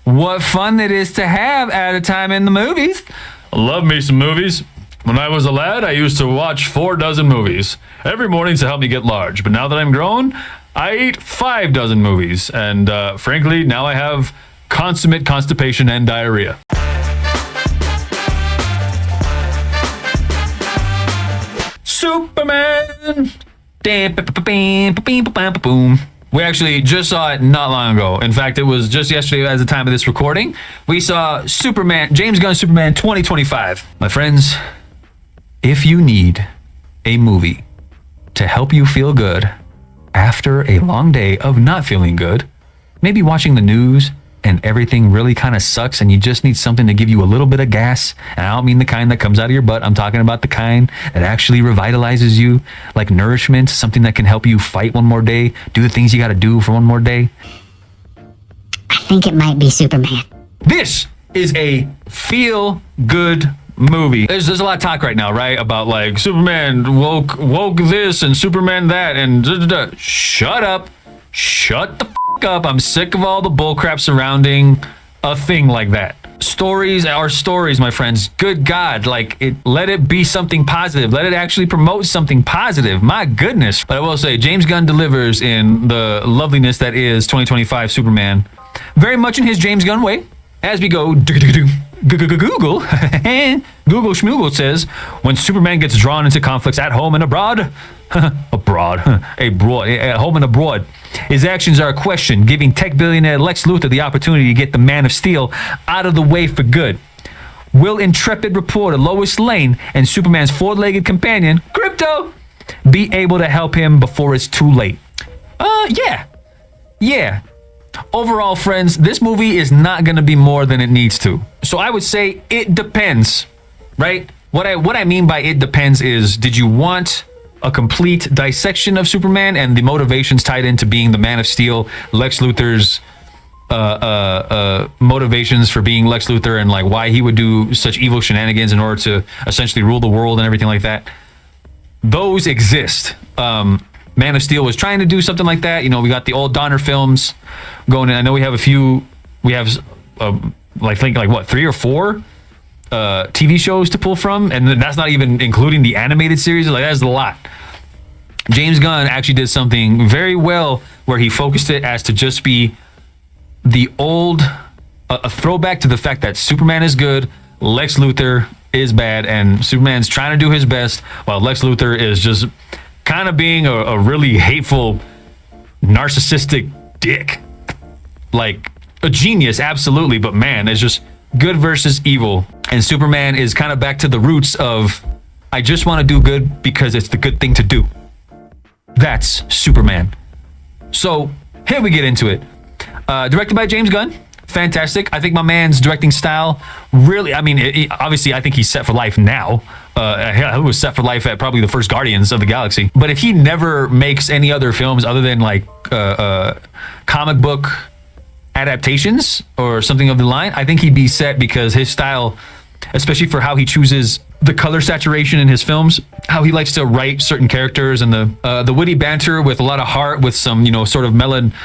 what fun it is to have at a time in the movies. Love me some movies. When I was a lad, I used to watch 4 dozen movies every morning to help me get large. But now that I'm grown, I eat 5 dozen movies. And frankly, now I have consummate constipation and diarrhea. Superman! Boom. We actually just saw it not long ago. In fact, it was just yesterday at the time of this recording. We saw Superman, James Gunn Superman 2025. My friends, if you need a movie to help you feel good after a long day of not feeling good, maybe watching the news and everything really kind of sucks and you just need something to give you a little bit of gas, and I don't mean the kind that comes out of your butt, I'm talking about the kind that actually revitalizes you, like nourishment, something that can help you fight one more day, do the things you got to do for one more day. I think it might be Superman. This is a feel-good movie. There's a lot of talk right now, right, about like Superman woke this and Superman that and Shut up. Shut the up. I'm sick of all the bullcrap surrounding a thing like that. Stories are stories, my friends. Good God, let it be something positive. Let it actually promote something positive. My goodness. But I will say, James Gunn delivers in the loveliness that is 2025 Superman. Very much in his James Gunn way. As we go, Google, Google Schmoogle says, when Superman gets drawn into conflicts at home and abroad, abroad, at home and abroad, his actions are a question, giving tech billionaire Lex Luthor the opportunity to get the Man of Steel out of the way for good. Will intrepid reporter Lois Lane and Superman's four-legged companion, Crypto, be able to help him before it's too late? Yeah. Overall, friends, this movie is not going to be more than it needs to. So I would say it depends, right? What I mean by it depends is, did you want a complete dissection of Superman and the motivations tied into being the Man of Steel, Lex Luthor's motivations for being Lex Luthor, and like why he would do such evil shenanigans in order to essentially rule the world and everything like that? Those exist. Man of Steel was trying to do something like that. You know, we got the old Donner films going in. I know we have a few. We have like 3 or 4 TV shows to pull from, and that's not even including the animated series. Like, that's a lot. James Gunn actually did something very well where he focused it as to just be the old a throwback to the fact that Superman is good, Lex Luthor is bad, and Superman's trying to do his best while Lex Luthor is just kind of being a really hateful, narcissistic dick. Like a genius, absolutely, but man, it's just good versus evil. And Superman is kind of back to the roots of, I just want to do good because it's the good thing to do. That's Superman. So here we get into it. Directed by James Gunn. Fantastic. I think my man's directing style really, I mean, obviously I think he's set for life now. He was set for life at probably the first Guardians of the Galaxy. But if he never makes any other films other than like comic book adaptations or something of the line, I think he'd be set, because his style, especially for how he chooses the color saturation in his films, how he likes to write certain characters, and the witty banter with a lot of heart, with some, you know, sort of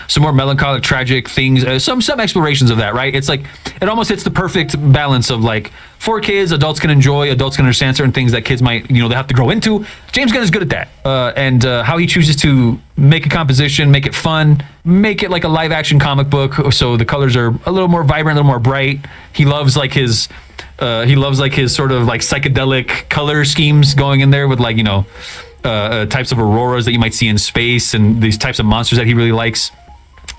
some more melancholic, tragic things, some explorations of that, right? It's like, it almost hits the perfect balance of like, for kids, adults can enjoy, adults can understand certain things that kids might, you know, they have to grow into. James Gunn is good at that. And how he chooses to make a composition, make it fun, make it like a live action comic book, so the colors are a little more vibrant, a little more bright. He loves like his sort of like psychedelic color schemes going in there with, like, you know, types of auroras that you might see in space, and these types of monsters that he really likes.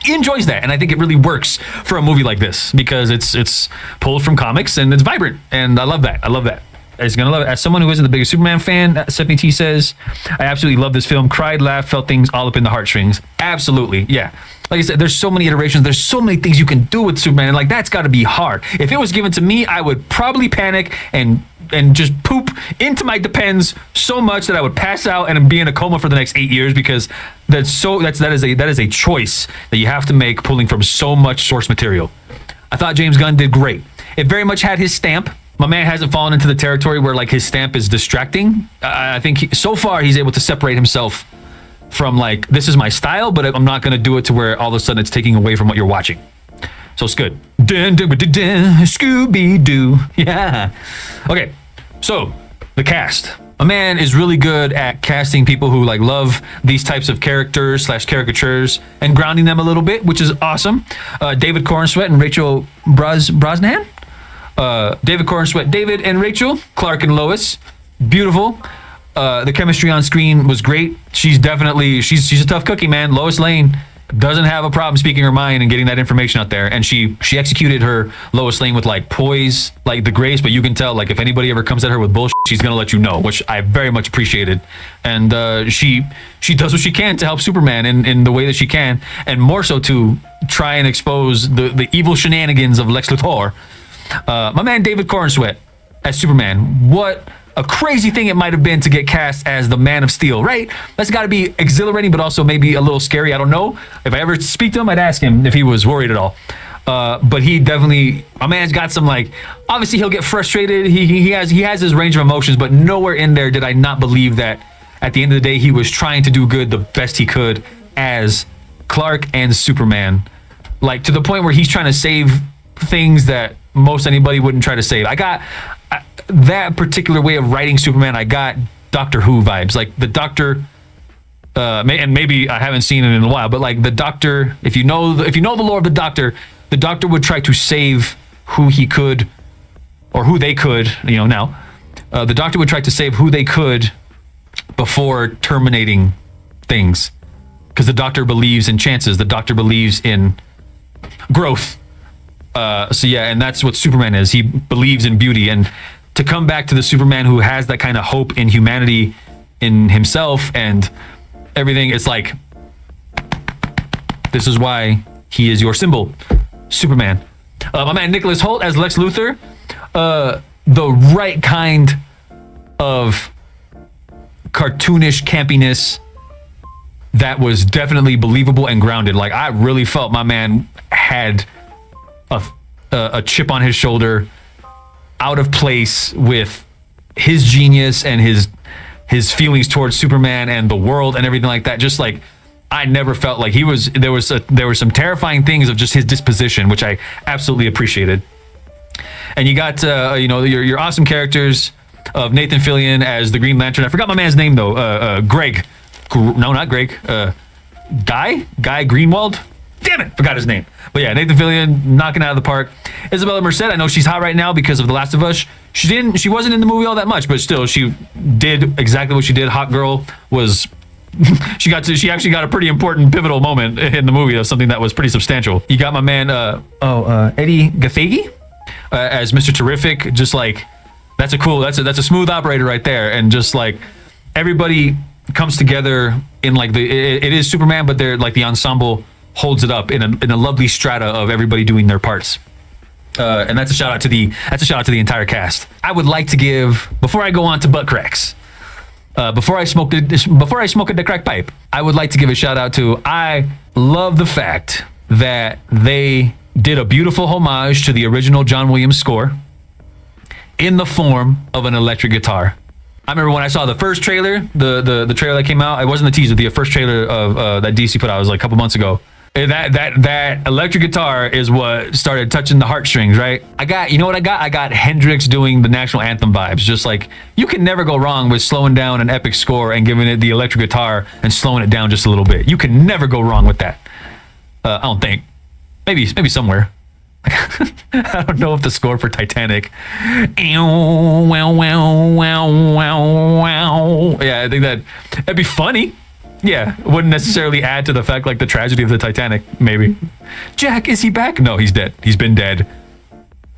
He enjoys that, and I think it really works for a movie like this, because it's pulled from comics and it's vibrant, and I love that. I was gonna love it. As someone who isn't the biggest Superman fan, Stephanie T says, I absolutely love this film. Cried, laughed, felt things all up in the heartstrings. Absolutely, yeah. Like I said, there's so many iterations. There's so many things you can do with Superman, and like, that's got to be hard. If it was given to me, I would probably panic and just poop into my Depends so much that I would pass out and be in a coma for the next 8 years, because that is a choice that you have to make, pulling from so much source material. I thought James Gunn did great. It very much had his stamp. My man hasn't fallen into the territory where like his stamp is distracting. I think so far he's able to separate himself from like, this is my style, but I'm not going to do it to where all of a sudden it's taking away from what you're watching. So it's good. Scooby-Doo. Yeah. Okay, so the cast. A man is really good at casting people who like love these types of characters / caricatures and grounding them a little bit, which is awesome. David Cornsweet and Rachel Brosnahan. David Cornsweet, David and Rachel, Clark and Lois, beautiful. The chemistry on screen was great. She's a tough cookie, man. Lois Lane doesn't have a problem speaking her mind and getting that information out there, and she executed her Lois Lane with like poise, like the grace, but you can tell like if anybody ever comes at her with bullshit, she's gonna let you know, which I very much appreciated. And she does what she can to help Superman in the way that she can, and more so to try and expose the evil shenanigans of Lex Luthor. My man David Cornsweet as Superman. What a crazy thing it might have been to get cast as the Man of Steel, right? That's got to be exhilarating, but also maybe a little scary. I don't know. If I ever speak to him, I'd ask him if he was worried at all. But he definitely, my man's got some like, obviously he'll get frustrated. He has his range of emotions, but nowhere in there did I not believe that at the end of the day, he was trying to do good the best he could as Clark and Superman. Like to the point where he's trying to save things that most anybody wouldn't try to save. That particular way of writing Superman, I got Doctor Who vibes. Like the Doctor, and maybe I haven't seen it in a while, but like the Doctor, if you know the lore of the Doctor would try to save who he could, or who they could. Now, the Doctor would try to save who they could before terminating things, because the Doctor believes in chances. The Doctor believes in growth. So yeah, and that's what Superman is. He believes in beauty, and to come back to the Superman who has that kind of hope in humanity, in himself and everything, it's like, this is why he is your symbol, Superman. My man Nicholas Hoult as Lex Luthor, the right kind of cartoonish campiness that was definitely believable and grounded. Like I really felt my man had a chip on his shoulder, out of place with his genius and his feelings towards Superman and the world and everything like that. Just like I never felt like there were some terrifying things of just his disposition, which I absolutely appreciated. And you got your awesome characters of Nathan Fillion as the Green Lantern. I forgot my man's name though. Greg. No, not Greg. Guy Greenwald. Damn it, forgot his name. But yeah, Nathan Fillion knocking it out of the park. Isabella Merced, I know she's hot right now because of The Last of Us. She wasn't in the movie all that much, but still, she did exactly what she did. Hot girl was. She actually got a pretty important pivotal moment in the movie of something that was pretty substantial. You got my man Eddie Gathegi as Mr. Terrific. Just like that's a smooth operator right there, and just like everybody comes together in like it is Superman, but they're like the ensemble holds it up in a lovely strata of everybody doing their parts. And that's a shout out to the entire cast. I would like to give, before I go on to butt cracks, before I smoke the crack pipe, I would like to give a shout out to, I love the fact that they did a beautiful homage to the original John Williams score in the form of an electric guitar. I remember when I saw the first trailer, the trailer that came out, it wasn't the teaser, the first trailer of that DC put out, it was like a couple months ago. That electric guitar is what started touching the heartstrings, right? I got Hendrix doing the national anthem vibes. Just like, you can never go wrong with slowing down an epic score and giving it the electric guitar and slowing it down just a little bit. You can never go wrong with that. I don't think. Maybe somewhere. I don't know if the score for Titanic. Yeah, I think that'd be funny. Yeah, wouldn't necessarily add to the fact, like the tragedy of the Titanic, maybe. Jack, is he back? No, he's dead. He's been dead.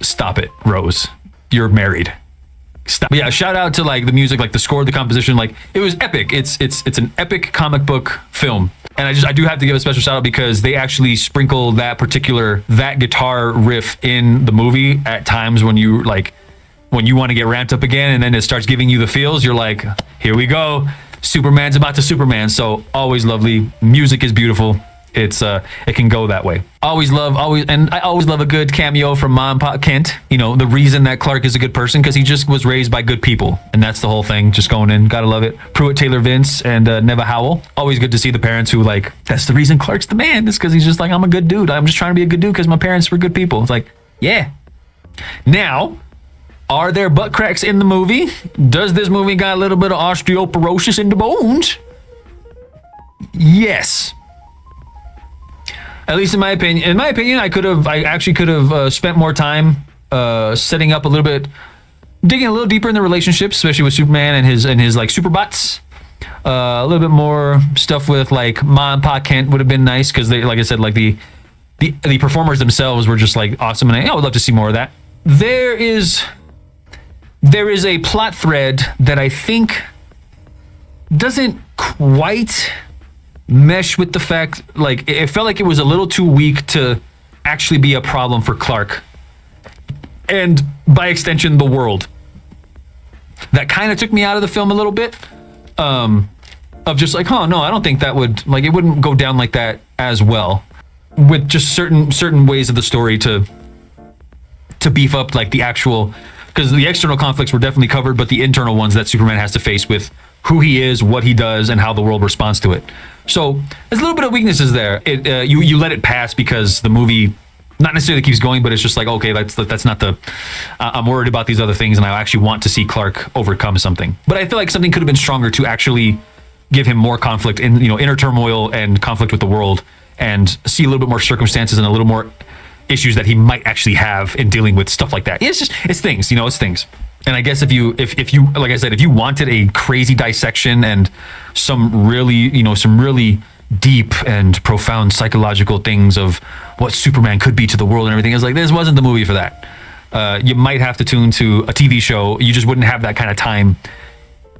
Stop it, Rose. You're married. Stop. But yeah, shout out to like the music, like the score, the composition, like it was epic. It's an epic comic book film. And I do have to give a special shout out because they actually sprinkle that guitar riff in the movie at times when you want to get ramped up again, and then it starts giving you the feels. You're like, here we go. Superman's about to Superman. So always lovely. Music is beautiful. It can go that way. I always love a good cameo from Mom and Pop Kent. The reason that Clark is a good person, because he just was raised by good people, and that's the whole thing. Just going in, gotta love it. Pruitt Taylor Vince and Neva Howell. Always good to see the parents who that's the reason Clark's the man. It's because he's just like, I'm a good dude. I'm just trying to be a good dude because my parents were good people. It's like, Yeah. Now, are there butt cracks in the movie? Does this movie got a little bit of osteoporosis in the bones? Yes. At least in my opinion. In my opinion, I actually could have spent more time setting up a little bit, digging a little deeper in the relationships, especially with Superman and his like super bots. A little bit more stuff with like Ma and Pa Kent would have been nice because they, like I said, like the performers themselves were just like awesome, and I would love to see more of that. There is a plot thread that I think doesn't quite mesh with the fact, like it felt like it was a little too weak to actually be a problem for Clark and by extension the world. That kind of took me out of the film a little bit, of just like, oh no, I don't think that would, like, it wouldn't go down like that as well with just certain ways of the story to beef up like the actual, because the external conflicts were definitely covered, but the internal ones that Superman has to face with who he is, what he does, and how the world responds to it. So there's a little bit of weaknesses there. You let it pass because the movie not necessarily keeps going, but it's just like, okay, that's not the. I'm worried about these other things, and I actually want to see Clark overcome something. But I feel like something could have been stronger to actually give him more conflict in, inner turmoil and conflict with the world, and see a little bit more circumstances and a little more issues that he might actually have in dealing with stuff like that. It's things, it's things. And I guess if you, like I said, if you wanted a crazy dissection and some really deep and profound psychological things of what Superman could be to the world and everything, it's like, this wasn't the movie for that. You might have to tune to a TV show. You just wouldn't have that kind of time,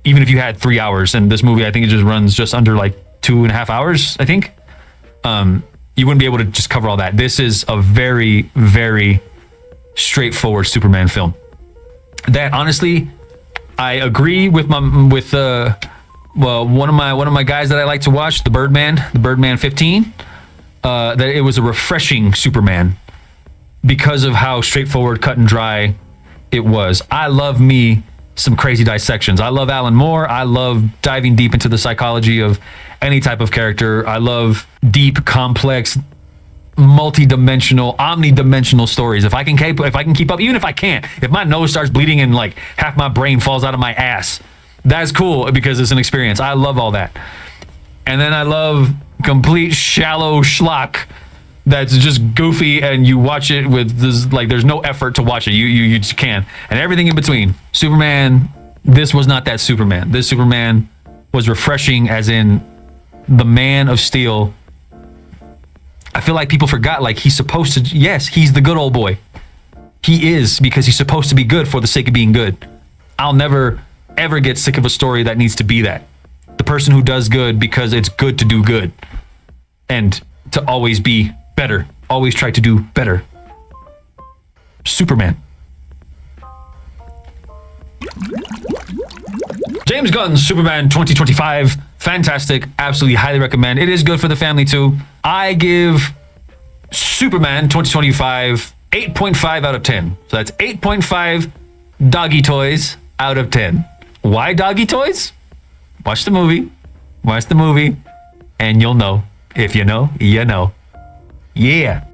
even if you had 3 hours. And this movie, I think it just runs just under like 2.5 hours, I think. You wouldn't be able to just cover all that. This is a very, very straightforward Superman film. That honestly, I agree with one of my guys that I like to watch, the Birdman 15, that it was a refreshing Superman because of how straightforward, cut and dry it was. I love me some crazy dissections. I love Alan Moore. I love diving deep into the psychology of any type of character. I love deep, complex, multi-dimensional, omni-dimensional stories. If I can keep up, even if I can't, if my nose starts bleeding and like half my brain falls out of my ass, that's cool because it's an experience. I love all that. And then I love complete shallow schlock that's just goofy, and you watch it with this, like, there's no effort to watch it. You just can. And everything in between. Superman, this was not that Superman. This Superman was refreshing, as in the Man of Steel. I feel like people forgot, like, he's supposed to, yes, he's the good old boy. He is, because he's supposed to be good for the sake of being good. I'll never, ever get sick of a story that needs to be that. The person who does good because it's good to do good. And to always be better. Always try to do better. Superman. James Gunn's Superman 2025. Fantastic. Absolutely highly recommend. It is good for the family too. I give Superman 2025 8.5 out of 10. So that's 8.5 doggy toys out of 10. Why doggy toys? Watch the movie. Watch the movie and you'll know. If you know, you know. Yeah.